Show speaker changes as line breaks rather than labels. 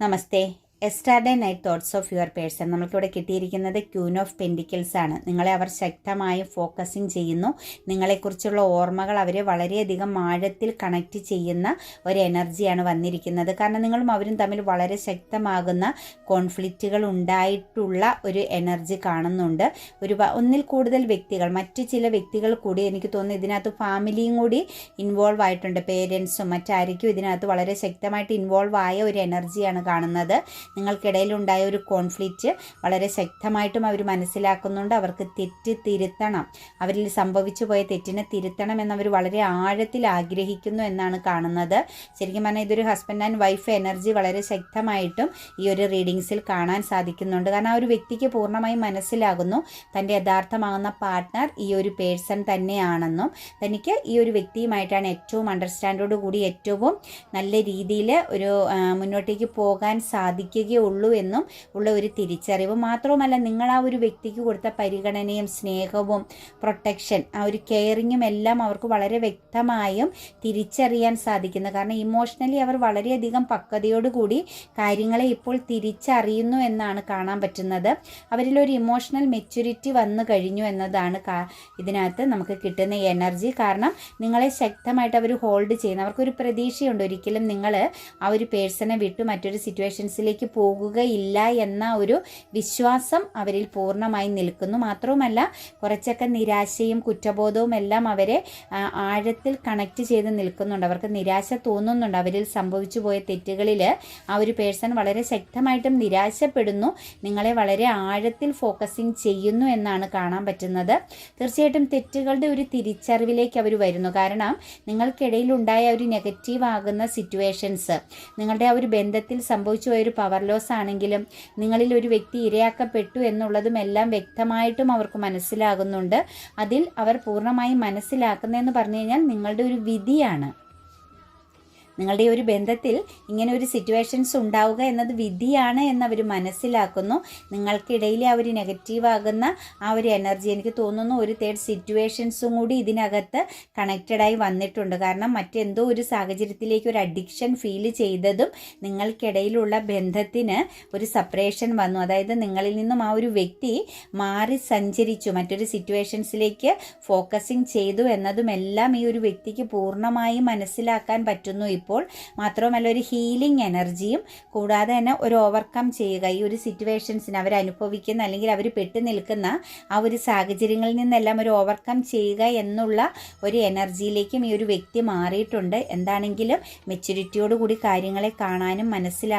Namaste. Yesterday night thoughts of your person. നമ്മൾക്കിവിടെ കിട്ടിയിരിക്കുന്നത് queen of pentacles ആണ്. നിങ്ങളെ അവർ ശക്തമായി ഫോക്കസിങ് ചെയ്യുന്നു. നിങ്ങളെക്കുറിച്ചുള്ള ഓർമ്മകൾ അവരെ വളരെയധികം ആഴത്തിൽ കണക്റ്റ് ചെയ്യുന്ന ഒരു എനർജിയാണ് വന്നിരിക്കുന്നത്. കാരണം നിങ്ങളും അവരും തമ്മിൽ വളരെ ശക്തമാകുന്ന കോൺഫ്ലിക്റ്റുകൾ ഉണ്ടായിട്ടുള്ള ഒരു എനർജി കാണുന്നുണ്ട്. ഒന്നിൽ കൂടുതൽ വ്യക്തികൾ, മറ്റു ചില വ്യക്തികൾ കൂടി, എനിക്ക് തോന്നുന്നു ഇതിനകത്ത് ഫാമിലിയും കൂടി ഇൻവോൾവ് ആയിട്ടുണ്ട്. പേരൻസും മറ്റായിരിക്കും ഇതിനകത്ത് വളരെ ശക്തമായിട്ട് ഇൻവോൾവ് ആയ ഒരു എനർജിയാണ് കാണുന്നത്. നിങ്ങൾക്കിടയിലുണ്ടായ ഒരു കോൺഫ്ലിക്റ്റ് വളരെ ശക്തമായിട്ടും അവർ മനസ്സിലാക്കുന്നുണ്ട്. അവർക്ക് തെറ്റ് തിരുത്തണം, അവരിൽ സംഭവിച്ചു പോയ തെറ്റിനെ തിരുത്തണം എന്നവർ വളരെ ആഴത്തിൽ ആഗ്രഹിക്കുന്നു എന്നാണ് കാണുന്നത്. ശരിക്കും പറഞ്ഞാൽ ഇതൊരു ഹസ്ബൻഡ് ആൻഡ് വൈഫ് എനർജി വളരെ ശക്തമായിട്ടും ഈ ഒരു റീഡിങ്സിൽ കാണാൻ സാധിക്കുന്നുണ്ട്. കാരണം ആ ഒരു വ്യക്തിക്ക് പൂർണ്ണമായും മനസ്സിലാകുന്നു തൻ്റെ യഥാർത്ഥമാകുന്ന പാർട്ട്ണർ ഈ ഒരു പേഴ്സൺ തന്നെയാണെന്നും തനിക്ക് ഈ ഒരു വ്യക്തിയുമായിട്ടാണ് ഏറ്റവും അണ്ടർസ്റ്റാൻഡോട് കൂടി ഏറ്റവും നല്ല രീതിയിൽ ഒരു മുന്നോട്ടേക്ക് പോകാൻ സാധിക്കുകയുള്ളൂ എന്നും ഉള്ള ഒരു തിരിച്ചറിവ്. മാത്രവുമല്ല, നിങ്ങൾ ആ ഒരു വ്യക്തിക്ക് കൊടുത്ത പരിഗണനയും സ്നേഹവും പ്രൊട്ടക്ഷൻ, ആ ഒരു കെയറിങ്ങും എല്ലാം അവർക്ക് വളരെ വ്യക്തമായും തിരിച്ചറിയാൻ സാധിക്കുന്നു. കാരണം ഇമോഷണലി അവർ വളരെയധികം പക്വതയോടുകൂടി കാര്യങ്ങളെ ഇപ്പോൾ തിരിച്ചറിയുന്നു എന്നാണ് കാണാൻ പറ്റുന്നത്. അവരിലൊരു ഇമോഷണൽ മെച്യൂരിറ്റി വന്നു കഴിഞ്ഞു എന്നതാണ് ഇതിനകത്ത് നമുക്ക് കിട്ടുന്ന എനർജി. കാരണം നിങ്ങളെ ശക്തമായിട്ട് അവർ ഹോൾഡ് ചെയ്യുന്നു. അവർക്കൊരു പ്രതീക്ഷയുണ്ട്, ഒരിക്കലും നിങ്ങൾ ആ ഒരു പേഴ്സണെ വിട്ട് മറ്റൊരു സിറ്റുവേഷൻസിലേക്ക് പോകുകയില്ല എന്ന ഒരു വിശ്വാസം അവരിൽ പൂർണ്ണമായി നിൽക്കുന്നു. മാത്രവുമല്ല, കുറച്ചൊക്കെ നിരാശയും കുറ്റബോധവും എല്ലാം അവരെ ആഴത്തിൽ കണക്റ്റ് ചെയ്ത് നിൽക്കുന്നുണ്ട്. അവർക്ക് നിരാശ തോന്നുന്നുണ്ട്. അവരിൽ സംഭവിച്ചു പോയ തെറ്റുകളിൽ ആ ഒരു പേഴ്സൺ വളരെ ശക്തമായിട്ടും നിരാശപ്പെടുന്നു. നിങ്ങളെ വളരെ ആഴത്തിൽ ഫോക്കസിങ് ചെയ്യുന്നു എന്നാണ് കാണാൻ പറ്റുന്നത്. തീർച്ചയായിട്ടും തെറ്റുകളുടെ ഒരു തിരിച്ചറിവിലേക്ക് അവർ വരുന്നു. കാരണം നിങ്ങൾക്കിടയിലുണ്ടായ ഒരു നെഗറ്റീവ് ആകുന്ന സിറ്റുവേഷൻസ്, നിങ്ങളുടെ ആ ഒരു ബന്ധത്തിൽ സംഭവിച്ചു പോയൊരു പവർ ലോസ് ആണെങ്കിലും നിങ്ങളിൽ ഒരു വ്യക്തി ഇരയാക്കപ്പെട്ടു എന്നുള്ളതും എല്ലാം വ്യക്തമായിട്ടും അവർക്ക് മനസ്സിലാകുന്നുണ്ട്. അതിൽ അവർ പൂർണ്ണമായും മനസ്സിലാക്കുന്നതെന്ന് പറഞ്ഞു കഴിഞ്ഞാൽ നിങ്ങളുടെ ഒരു വിധിയാണ്. നിങ്ങളുടെ ഒരു ബന്ധത്തിൽ ഇങ്ങനെ ഒരു സിറ്റുവേഷൻസ് ഉണ്ടാവുക എന്നത് വിധിയാണ് എന്നവർ മനസ്സിലാക്കുന്നു. നിങ്ങൾക്കിടയിൽ ആ ഒരു നെഗറ്റീവ് ആകുന്ന ആ ഒരു എനർജി, എനിക്ക് തോന്നുന്നു ഒരു തേർഡ് സിറ്റുവേഷൻസും കൂടി ഇതിനകത്ത് കണക്റ്റഡായി വന്നിട്ടുണ്ട്. കാരണം മറ്റെന്തോ ഒരു സാഹചര്യത്തിലേക്ക് ഒരു അഡിക്ഷൻ ഫീൽ ചെയ്തതും നിങ്ങൾക്കിടയിലുള്ള ബന്ധത്തിന് ഒരു സെപ്പറേഷൻ വന്നു. അതായത് നിങ്ങളിൽ നിന്നും ആ ഒരു വ്യക്തി മാറി സഞ്ചരിച്ചു, മറ്റൊരു സിറ്റുവേഷൻസിലേക്ക് ഫോക്കസിങ് ചെയ്തു എന്നതുമെല്ലാം ഈ ഒരു വ്യക്തിക്ക് പൂർണ്ണമായും മനസ്സിലാക്കാൻ പറ്റുന്നു ഇപ്പോൾ. മാത്രവുമല്ല, ഒരു ഹീലിംഗ് എനർജിയും കൂടാതെ തന്നെ ഒരു ഓവർകം ചെയ്യുക, ഈ ഒരു സിറ്റുവേഷൻസിന് അവർ അനുഭവിക്കുന്ന അല്ലെങ്കിൽ അവർ പെട്ടു നിൽക്കുന്ന ആ ഒരു സാഹചര്യങ്ങളിൽ നിന്നെല്ലാം ഒരു ഓവർകം ചെയ്യുക എന്നുള്ള ഒരു എനർജിയിലേക്കും ഈ ഒരു വ്യക്തി മാറിയിട്ടുണ്ട്. എന്താണെങ്കിലും മെച്യൂരിറ്റിയോടുകൂടി കാര്യങ്ങളെ കാണാനും മനസ്സിലാക്കാനും